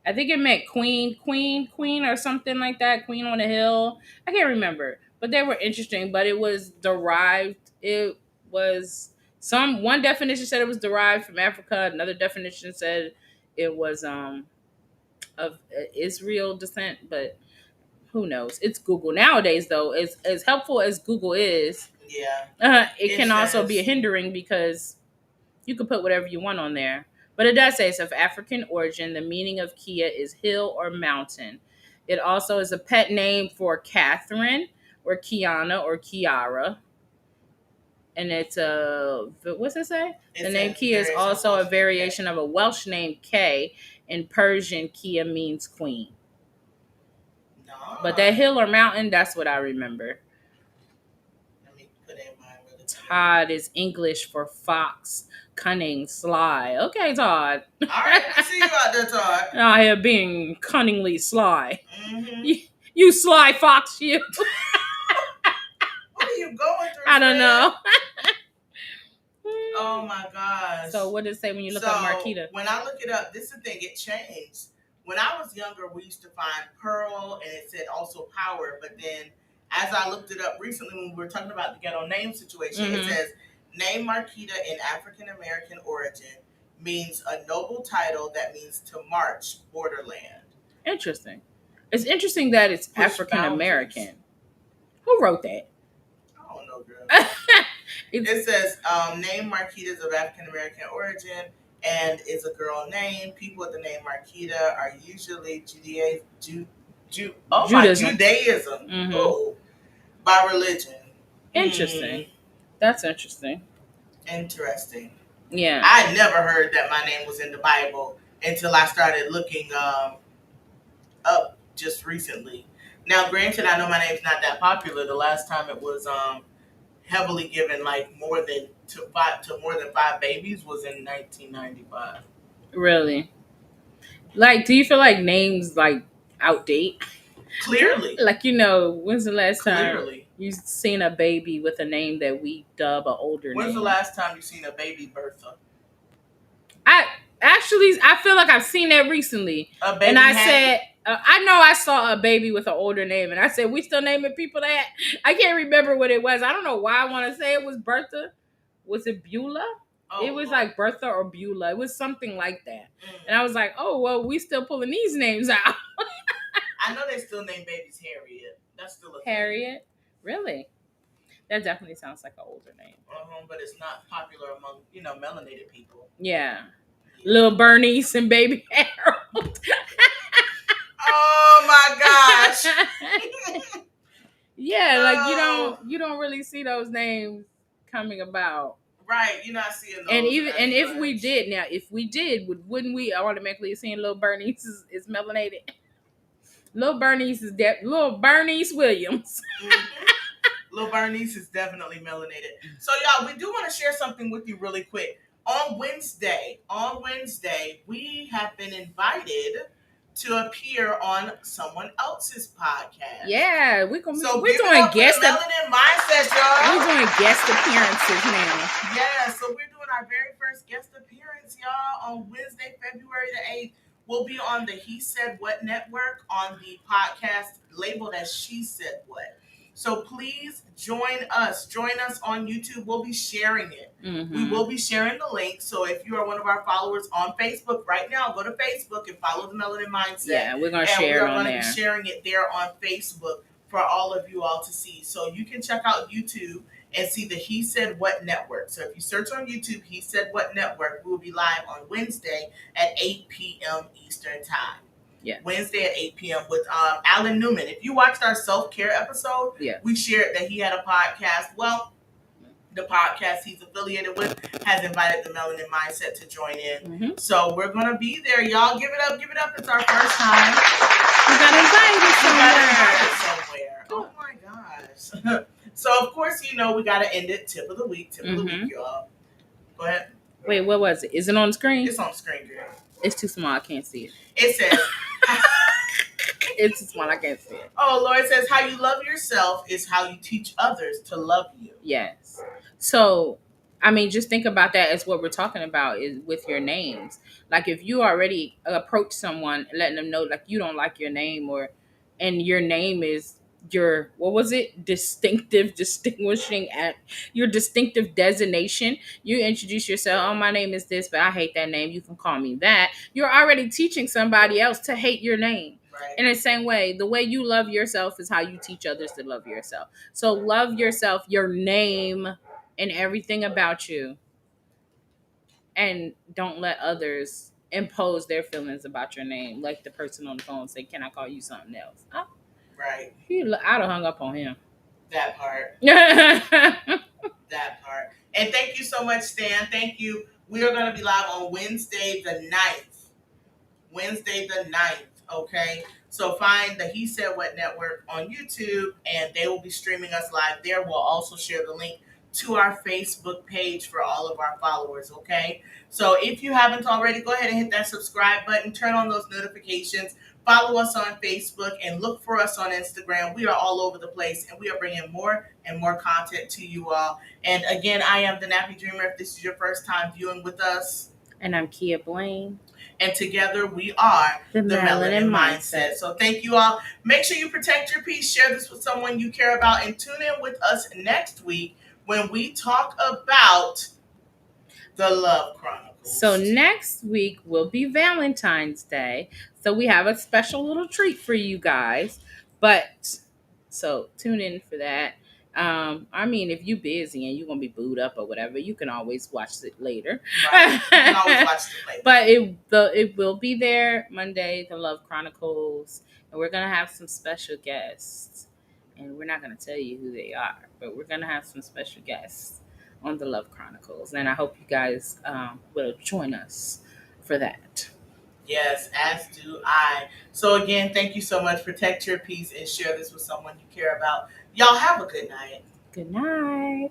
I think it meant queen or something like that, queen on a hill. I can't remember, but they were interesting. But it was derived. It was one definition said it was derived from Africa. Another definition said it was of Israel descent, but who knows? It's Google nowadays, though. As helpful as Google is, Yeah. It It can also be a says hindering because you could put whatever you want on there. But it does say it's of African origin. The meaning of Kia is hill or mountain. It also is a pet name for Catherine or Kiana or Kiara. And it's a, what's it say? it The name says Kia is variation of also a Welsh name variation of a Welsh name K. In Persian, Kia means queen. But that No. hill or mountain, that's what I remember. Let me put in mine really quick. Todd is English for fox, cunning, sly. Okay, Todd. All right, we see you out there, Todd. I have being cunningly sly. Mm-hmm. You sly fox, you. What are you going through? I don't know. Oh my gosh. So what does it say when you look so, up Marquita? When I look it up, this is the thing, it changed. When I was younger, we used to find Pearl and it said also Power, but then as I looked it up recently when we were talking about the Ghetto Names situation, it says name Marquita in African American origin means a noble title that means to march borderland. Interesting. It's interesting that it's Push African American. boundaries. Who wrote that? I don't know, girl. It says name Marquita is of African American origin and is a girl name. People with the name Marquita are usually Judaism. Mhm. Oh, by religion. Interesting. That's interesting. Interesting. Yeah. I never heard that my name was in the Bible until I started looking up just recently. Now, granted, I know my name's not that popular. The last time it was heavily given, like more than five babies, was in 1995. Really? Like, do you feel like names like outdate? Clearly. Like, when's the last time you seen a baby with a name that we dub an older name? When's the last time you seen a baby Bertha? I feel like I've seen that recently. And I said, I know I saw a baby with an older name, and I said, we still naming people that? I can't remember what it was. I don't know why I want to say it was Bertha. Was it Beulah? Oh, it was like Bertha or Beulah. It was something like that. And I was like, oh, well, we still pulling these names out. I know they still name babies Harriet. That's still a Harriet? Really? That definitely sounds like an older name. But it's not popular among, melanated people. Yeah. Little Bernice and baby Harold. Oh my gosh. Yeah, like you don't really see those names coming about. Right, you're not seeing those. And if we did, wouldn't we automatically seeing little Bernice is melanated? Little Bernice is little Bernice Williams. Little Bernice is definitely melanated. So y'all, we do want to share something with you really quick. On Wednesday, we have been invited to appear on someone else's podcast. Yeah, we're doing guest Melanin Mindset, y'all. We're doing guest appearances now. Yeah, so we're doing our very first guest appearance, y'all, on Wednesday, February the 8th. We'll be on the He Said What network on the podcast labeled as She Said What. So please join us. Join us on YouTube. We'll be sharing it. Mm-hmm. We will be sharing the link. So if you are one of our followers on Facebook right now, go to Facebook and follow the Melanin Mindset. Yeah, we're going to share it on there. We're going to be sharing it there on Facebook for all of you all to see. So you can check out YouTube and see the He Said What network. So if you search on YouTube, He Said What network, we will be live on Wednesday at 8 p.m. Eastern Time. Yeah. Wednesday at 8 p.m. with Alan Newman. If you watched our self-care episode, we shared that he had a podcast. Well, the podcast he's affiliated with has invited the Melanin Mindset to join in. Mm-hmm. So we're going to be there. Y'all give it up. Give it up. It's our first time. We got invited somewhere. Oh, my gosh. So, of course, we got to end it. Tip of the week. Tip of the week, y'all. Go ahead. Wait, what was it? Is it on the screen? It's on the screen, girl. It's too small. I can't see it. It says... It's too small. I can't see it. Oh, Lord says, how you love yourself is how you teach others to love you. Yes. So, I mean, just think about that as what we're talking about is with your names. Like, if you already approach someone and letting them know, like, you don't like your name and your name is your, what was it? Your distinctive designation. You introduce yourself. Oh, my name is this, but I hate that name. You can call me that. You're already teaching somebody else to hate your name. Right. In the same way, the way you love yourself is how you teach others to love yourself. So love yourself, your name, and everything about you, and don't let others impose their feelings about your name. Like the person on the phone say, "Can I call you something else?" Right. I'd have hung up on him. That part. And That part. And thank you so much, Stan. Thank you. We are going to be live on Wednesday the 9th. Wednesday the 9th. Okay. So find the He Said What Network on YouTube, and they will be streaming us live there. We'll also share the link to our Facebook page for all of our followers. Okay. So if you haven't already, go ahead and hit that subscribe button, turn on those notifications, follow us on Facebook, and look for us on Instagram. We are all over the place, and we are bringing more and more content to you all. And again, I am the Nappy Dreamer. If this is your first time viewing with us, I'm Kia Blaine. and together we are The the Melanin Melanin Mindset. Mindset. So thank you all. Make sure you protect your peace. Share this with someone you care about, and tune in with us next week when we talk about the Love Chronicles. So next week will be Valentine's Day. So we have a special little treat for you guys. But so tune in for that. I mean, if you busy and you're gonna be booed up or whatever, you can always watch it later. Right. You can always watch it later. But it will be there Monday, the Love Chronicles, and we're gonna have some special guests. And we're not gonna tell you who they are, but we're gonna have some special guests on the Love Chronicles, and I hope you guys will join us for that. Yes, as do I. So again, thank you so much. Protect your peace and share this with someone you care about. Y'all have a good night. Good night.